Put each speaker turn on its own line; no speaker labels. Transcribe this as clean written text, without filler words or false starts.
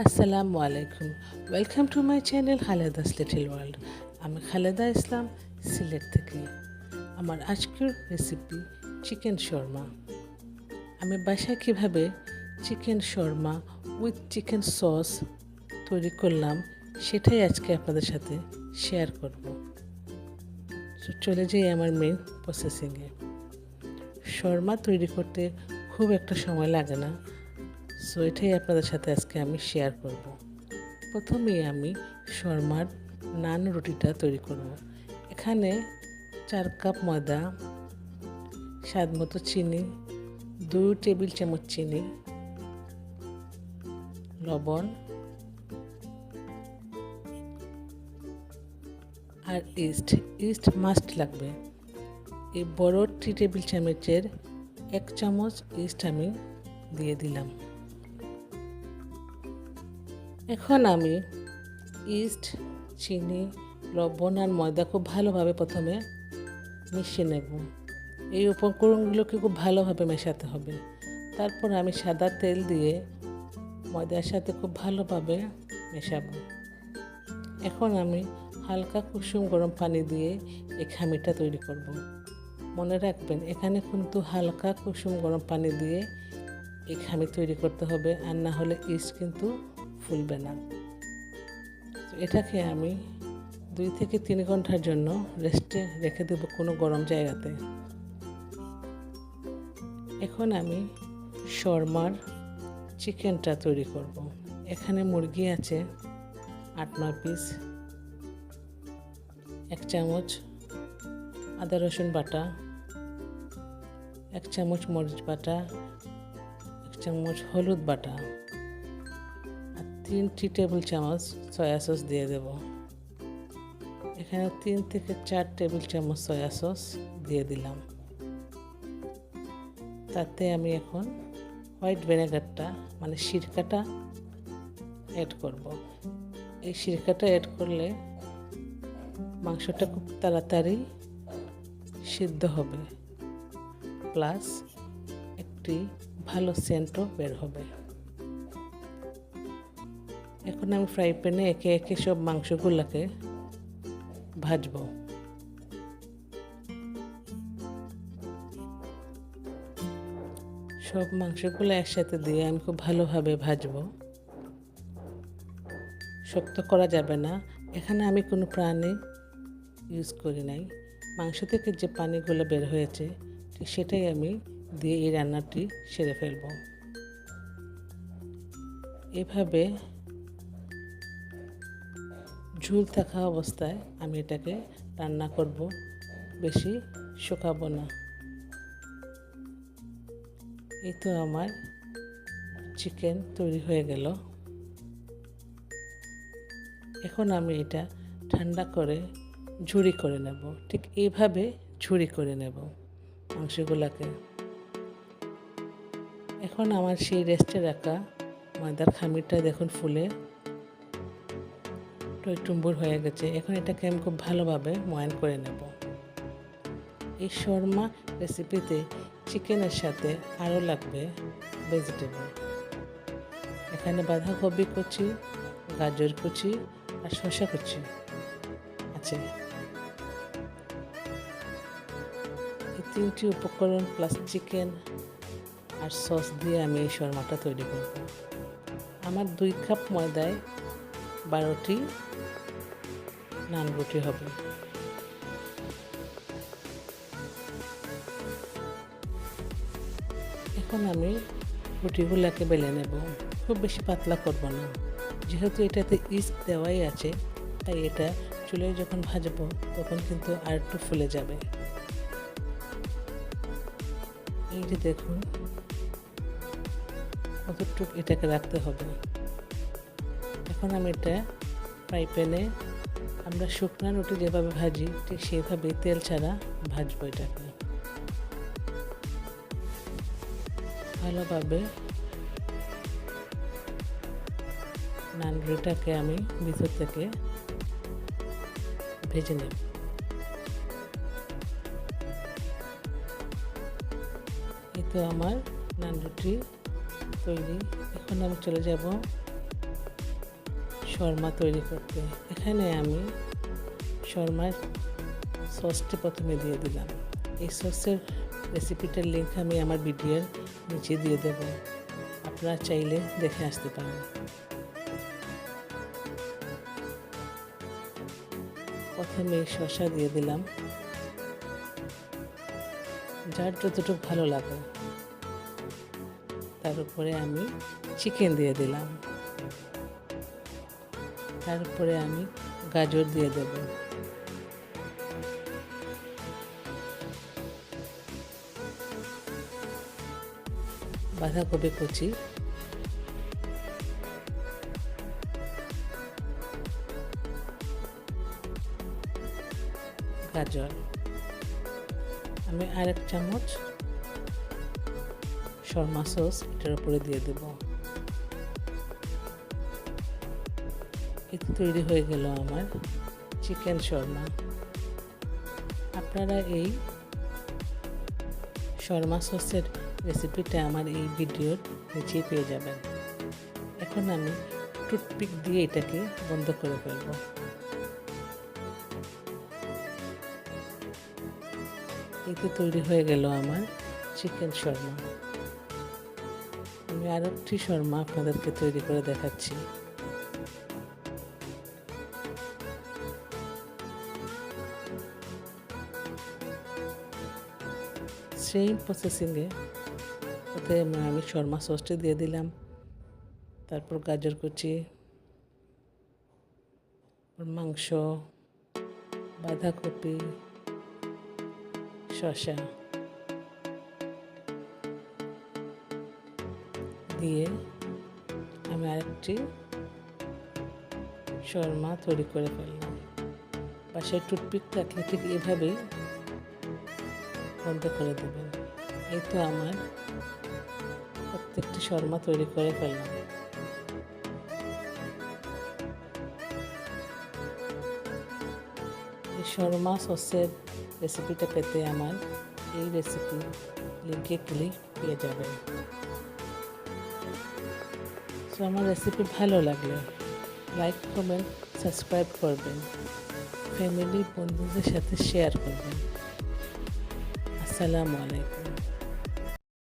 আসসালামু আলাইকুম। Welcome to my channel Khaleda's little world. আমি খালেদা ইসলাম, সিলেট থেকে। আমার আজকের রেসিপি চিকেন শর্মা। আমি বাসায় কীভাবে chicken Sharma with chicken sauce তৈরি করলাম সেটাই আজকে আপনাদের সাথে শেয়ার করব। তো চলে যাই আমার মেন প্রসেসিংয়ে। শর্মা তৈরি করতে খুব একটা সময় লাগে না, সো এটাই আপনাদের সাথে আজকে আমি শেয়ার করব। প্রথমেই আমি শর্মার নান রুটিটা তৈরি করব। এখানে 4 কাপ ময়দা, স্বাদ মতো চিনি, 2 টেবিল চামচ চিনি, লবণ আর ইস্ট মাস্ট লাগবে। এই বড় 3 টেবিল চামচের 1 চামচ ইস্ট আমি দিয়ে দিলাম। এখন আমি ইস্ট, চিনি, লবণ আর ময়দা খুব ভালোভাবে প্রথমে মিশিয়ে নেব। এই উপকরণগুলোকে খুব ভালোভাবে মেশাতে হবে। তারপর আমি সাদা তেল দিয়ে ময়দার সাথে খুব ভালোভাবে মেশাবো। এখন আমি হালকা কুসুম গরম পানি দিয়ে এই খামিরটা তৈরি করব। মনে রাখবেন, এখানে কিন্তু হালকা কুসুম গরম পানি দিয়ে এই খামির তৈরি করতে হবে, আর না হলে ইস্ট কিন্তু ফুলবে না। এটাকে আমি 2 থেকে 3 ঘন্টার জন্য রেস্টে রেখে দেব কোনো গরম জায়গাতে। এখন আমি শর্মার চিকেনটা তৈরি করব। এখানে মুরগি আছে 8-9 পিস, 1 চামচ আদা রসুন বাটা, 1 চামচ মরিচ বাটা, 1 চামচ হলুদ বাটা আর 3 টেবিল চামচ সয়া সস দিয়ে দেব। এখানে 3 থেকে 4 টেবিল চামচ সয়া সস দিয়ে দিলাম। তাতে আমি এখন হোয়াইট ভিনেগারটা মানে সিরকাটা অ্যাড করব। এই সিরকাটা অ্যাড করলে মাংসটা খুব তাড়াতাড়ি সিদ্ধ হবে, প্লাস একটি ভালো সেন্টও বের হবে। এখন আমি ফ্রাই প্যানে একে একে সব মাংসগুলোকে ভাজবো। সব মাংসগুলো একসাথে দিয়ে আমি খুব ভালোভাবে ভাজবো। শক্ত করা যাবে না। এখানে আমি কোনো পানি ইউজ করি নাই। মাংস থেকে যে পানিগুলো বের হয়েছে ঠিক সেটাই আমি দিয়ে এই রান্নাটি সেরে ফেলব। এভাবে ঝোল থাকা অবস্থায় আমি এটাকে রান্না করব, বেশি শুকাবো না। এই তো আমার চিকেন তৈরি হয়ে গেল। এখন আমি এটা ঠান্ডা করে ঝুরি করে নেব। ঠিক এইভাবে ঝুরি করে নেব মাংসগুলোকে। এখন আমার সেই রেস্টে রাখা ময়দার খামিরটা দেখুন ফুলে টইটুম্বুর হয়ে গেছে। এখন এটাকে আমি খুব ভালোভাবে ময়ান করে নেব। এই শর্মা রেসিপিতে চিকেনের সাথে আরও লাগবে ভেজিটেবল। এখানে বাঁধাকপি কুচি, গাজর কুচি আর শসা কুচি আছে। এই 3টি উপকরণ প্লাস চিকেন আর সস দিয়ে আমি এই শর্মাটা তৈরি করব। আমার 2 কাপ ময়দায় 12টি নান রুটি হবে। এখন আমি রুটিগুলোকে বেলে নেব। খুব বেশি পাতলা করব না, যেহেতু এটাতে ইস্ট দেওয়াই আছে, তাই এটা চুলায় যখন ভাজবো তখন কিন্তু আর একটু ফুলে যাবে। এই যে দেখুন কতটুকু এটাকে রাখতে হবে। এখন আমি এটা ফ্রাই প্যানে আমরা শুকনো রুটি যেভাবে ভাজি ঠিক সেভাবে তেল ছাড়া ভাজবো। এটাকে ভালোভাবে নান রুটিটাকে আমি ভিতর থেকে ভেজে নেব। এই তো আমার নান রুটি তৈরি। এখন আমি চলে যাব শর্মা তৈরি করতে। এখানে আমি শর্মার সসটি প্রথমে দিয়ে দিলাম। এই সসের রেসিপিটার লিঙ্ক আমি আমার ভিডিওর নিচে দিয়ে দেব, আপনারা চাইলে দেখে আসতে পারেন। প্রথমে শসা দিয়ে দিলাম, যার যতটুকু ভালো লাগে। তার উপরে আমি চিকেন দিয়ে দিলাম, তারপরে আমি গাজর দিয়ে দেব, বাঁধাকপি কুচি, গাজর। আমি আরেক চামচ শর্মা সস এটার উপরে দিয়ে দেব। এতে তৈরি হয়ে গেল আমার চিকেন শর্মা। আপনারা এই শর্মা সসের রেসিপিটা আমার এই ভিডিওর নিচে পেয়ে যাবেন। এখন আমি টুথপিক দিয়ে এটাকে বন্ধ করে ফেলব। এতে তৈরি হয়ে গেল আমার চিকেন শর্মা। আমি আরও একটি শর্মা আপনাদেরকে তৈরি করে দেখাচ্ছি। সেম প্রসেসিংয়ে ওতে আমি শর্মা সসটি দিয়ে দিলাম, তারপর গাজর কুচি, মাংস, বাঁধাকপি, শসা দিয়ে আমি আরেকটি শর্মা তৈরি করে ফেললাম। পাশে টুথপিক থাকলে ঠিক এভাবেই বন্ধ করে দেবেন। এই তো আমার প্রত্যেকটি শর্মা তৈরি করে ফেললাম। এই শর্মা সসের রেসিপিটা পেতে আমার এই রেসিপি লিঙ্কে ক্লিক পেয়ে যাবেন। তো আমার রেসিপি ভালো লাগলে লাইক, কমেন্ট, সাবস্ক্রাইব করবেন, ফ্যামিলি বন্ধুদের সাথে শেয়ার করবেন। আসসালামু আলাইকুম।